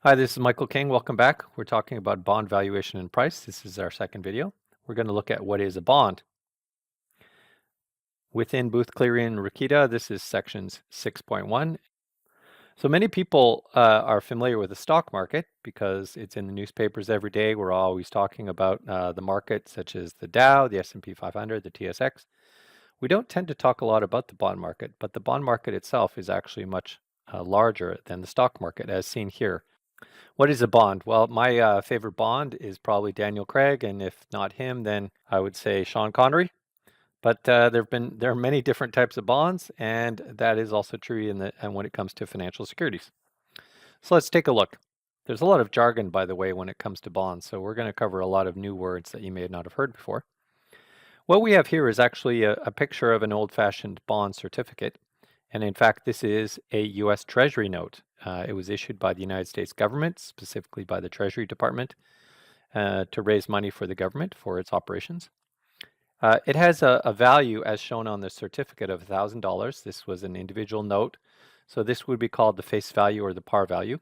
Hi, this is Michael King. Welcome back. We're talking about bond valuation and price. This is our second video. We're going to look at what is a bond. Within Booth, Cleary, and Rikita, this is sections 6.1. So many people are familiar with the stock market because it's in the newspapers every day. We're always talking about the market, such as the Dow, the S&P 500, the TSX. We don't tend to talk a lot about the bond market, but the bond market itself is actually much larger than the stock market, as seen here. What is a bond? Well, my favorite Bond is probably Daniel Craig, and if not him, then I would say Sean Connery. But there are many different types of bonds, and that is also true and when it comes to financial securities. So let's take a look. There's a lot of jargon, by the way, when it comes to bonds, so we're going to cover a lot of new words that you may not have heard before. What we have here is actually a picture of an old-fashioned bond certificate. And in fact, this is a U.S. Treasury note. It was issued by the United States government, specifically by the Treasury Department, to raise money for the government for its operations. It has a value as shown on the certificate of $1,000. This was an individual note. So this would be called the face value or the par value.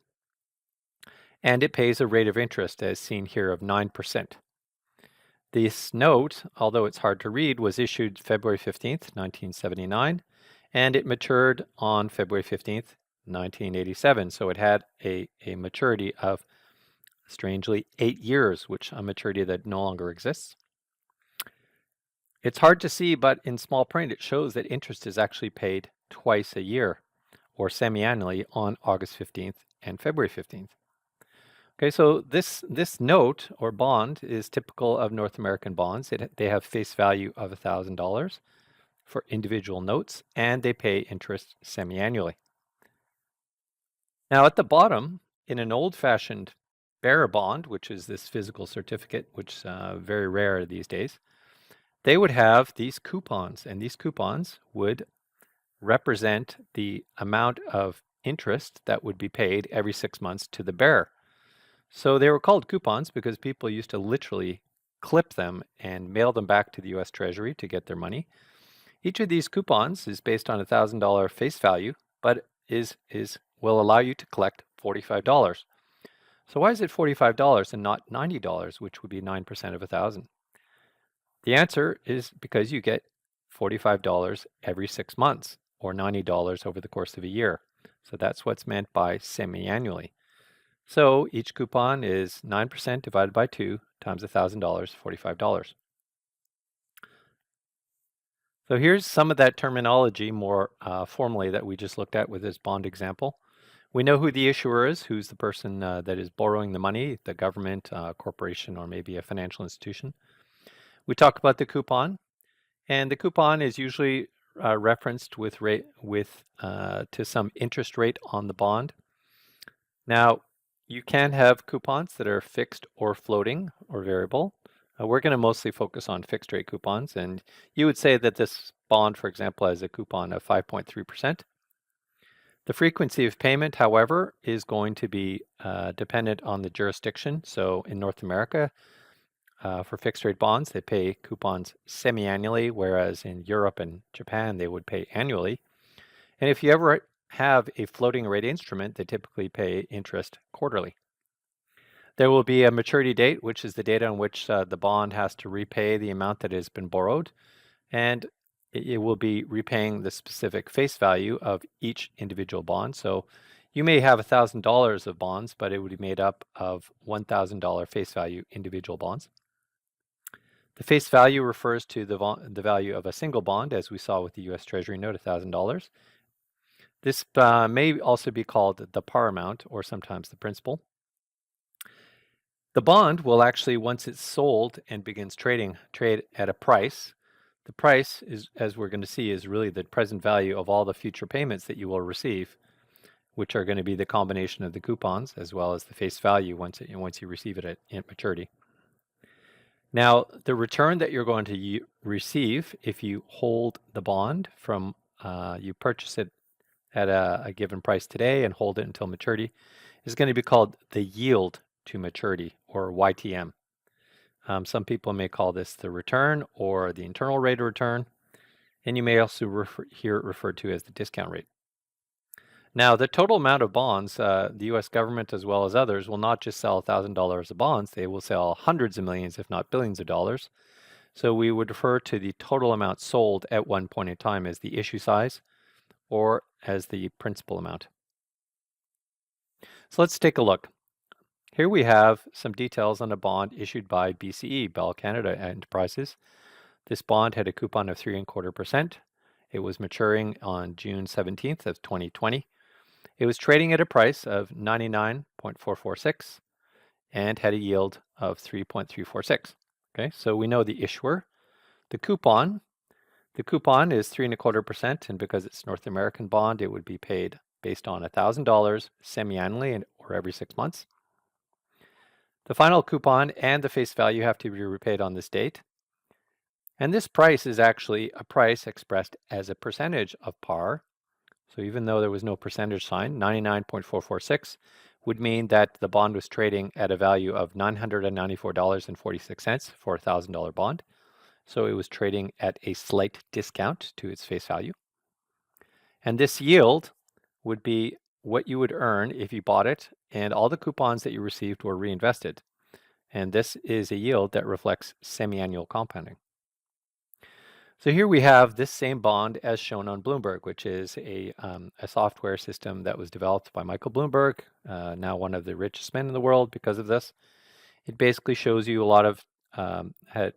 And it pays a rate of interest as seen here of 9%. This note, although it's hard to read, was issued February 15th, 1979, and it matured on February 15th, 1987. So it had a maturity of, strangely, 8 years, which a maturity that no longer exists. It's hard to see, but in small print, it shows that interest is actually paid twice a year, or semi-annually, on August 15th and February 15th. Okay, so this note or bond is typical of North American bonds. They have face value of $1,000 for individual notes, and they pay interest semi-annually. Now at the bottom, in an old-fashioned bearer bond, which is this physical certificate, which is very rare these days, they would have these coupons, and these coupons would represent the amount of interest that would be paid every 6 months to the bearer. So they were called coupons because people used to literally clip them and mail them back to the U.S. Treasury to get their money. Each of these coupons is based on $1,000 face value, but will allow you to collect $45. So why is it $45 and not $90, which would be 9% of 1,000? The answer is because you get $45 every 6 months, or $90 over the course of a year. So that's what's meant by semi-annually. So each coupon is 9% divided by 2 times $1,000, $45. So here's some of that terminology more formally that we just looked at with this bond example. We know who the issuer is, who's the person that is borrowing the money, the government, corporation, or maybe a financial institution. We talk about the coupon, and the coupon is usually referenced to some interest rate on the bond. Now, you can have coupons that are fixed or floating or variable. We're going to mostly focus on fixed rate coupons, and you would say that this bond, for example, has a coupon of 5.3%. The frequency of payment, however, is going to be dependent on the jurisdiction. So in North America, for fixed rate bonds, they pay coupons semi-annually, whereas in Europe and Japan, they would pay annually. And if you ever have a floating rate instrument, they typically pay interest quarterly. There will be a maturity date, which is the date on which the bond has to repay the amount that has been borrowed, and it will be repaying the specific face value of each individual bond. So you may have $1,000 of bonds, but it would be made up of $1,000 face value individual bonds. The face value refers to the value of a single bond, as we saw with the U.S. Treasury note, $1,000. This may also be called the par amount, or sometimes the principal. The bond will actually, once it's sold and begins trade at a price. The price is, as we're going to see, is really the present value of all the future payments that you will receive, which are going to be the combination of the coupons as well as the face value once you receive it at maturity. Now, the return that you're going to receive if you hold the bond from you purchase it at a given price today and hold it until maturity is going to be called the yield to maturity, or YTM. Some people may call this the return or the internal rate of return, and you may also hear it referred to as the discount rate. Now, the total amount of bonds, the U.S. government as well as others will not just sell $1,000 of bonds, they will sell hundreds of millions, if not billions of dollars. So we would refer to the total amount sold at one point in time as the issue size or as the principal amount. So let's take a look. Here we have some details on a bond issued by BCE, Bell Canada Enterprises. This bond had a coupon of 3.25%. It was maturing on June 17th of 2020. It was trading at a price of 99.446 and had a yield of 3.346. Okay, so we know the issuer. The coupon is 3.25%, and because it's North American bond, it would be paid based on $1,000 semi-annually or every 6 months. The final coupon and the face value have to be repaid on this date. And this price is actually a price expressed as a percentage of par. So even though there was no percentage sign, 99.446 would mean that the bond was trading at a value of $994.46 for a $1,000 bond. So it was trading at a slight discount to its face value. And this yield would be what you would earn if you bought it and all the coupons that you received were reinvested. And this is a yield that reflects semi-annual compounding. So here we have this same bond as shown on Bloomberg, which is a software system that was developed by Michael Bloomberg, now one of the richest men in the world because of this. It basically shows you a lot of,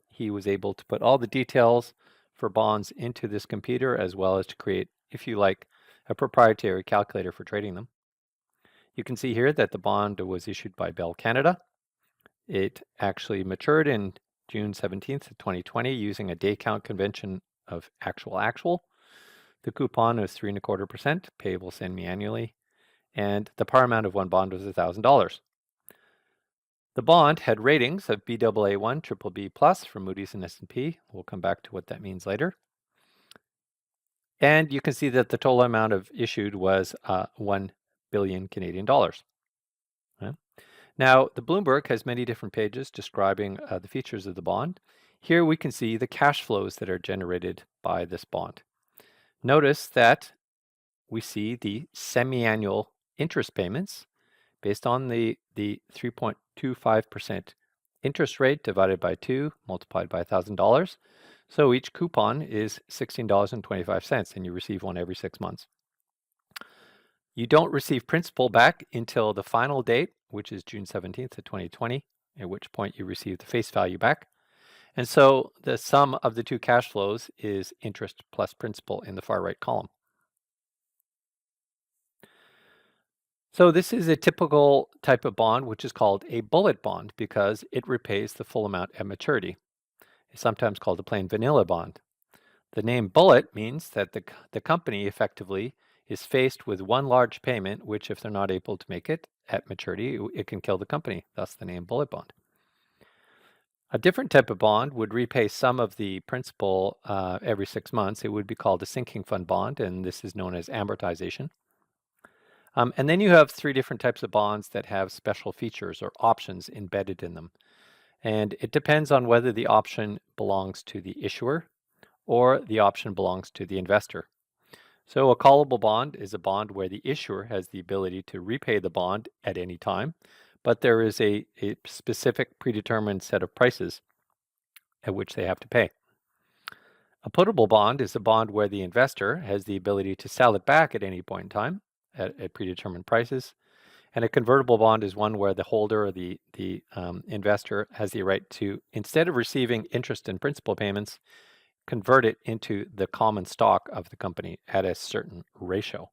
he was able to put all the details for bonds into this computer as well as to create, if you like, a proprietary calculator for trading them. You can see here that the bond was issued by Bell Canada. It actually matured in June 17th, 2020, using a day count convention of actual. The coupon was 3.25%, payable semi-annually, and the par amount of one bond was $1,000. The bond had ratings of Baa1, BBB+ from Moody's and S&P. We'll come back to what that means later. And you can see that the total amount of issued was 1 billion Canadian dollars. Okay. Now, the Bloomberg has many different pages describing the features of the bond. Here we can see the cash flows that are generated by this bond. Notice that we see the semi-annual interest payments based on the 3.25% interest rate divided by 2 multiplied by $1,000. So each coupon is $16.25, and you receive one every 6 months. You don't receive principal back until the final date, which is June 17th of 2020, at which point you receive the face value back. And so the sum of the two cash flows is interest plus principal in the far right column. So this is a typical type of bond, which is called a bullet bond because it repays the full amount at maturity. It's sometimes called a plain vanilla bond. The name bullet means that the company effectively is faced with one large payment, which if they're not able to make it at maturity, it can kill the company, thus the name bullet bond. A different type of bond would repay some of the principal every 6 months. It would be called a sinking fund bond, and this is known as amortization. And then you have 3 different types of bonds that have special features or options embedded in them. And it depends on whether the option belongs to the issuer or the option belongs to the investor. So a callable bond is a bond where the issuer has the ability to repay the bond at any time, but there is a specific predetermined set of prices at which they have to pay. A puttable bond is a bond where the investor has the ability to sell it back at any point in time at predetermined prices. And a convertible bond is one where the holder or the investor has the right to, instead of receiving interest and principal payments, convert it into the common stock of the company at a certain ratio.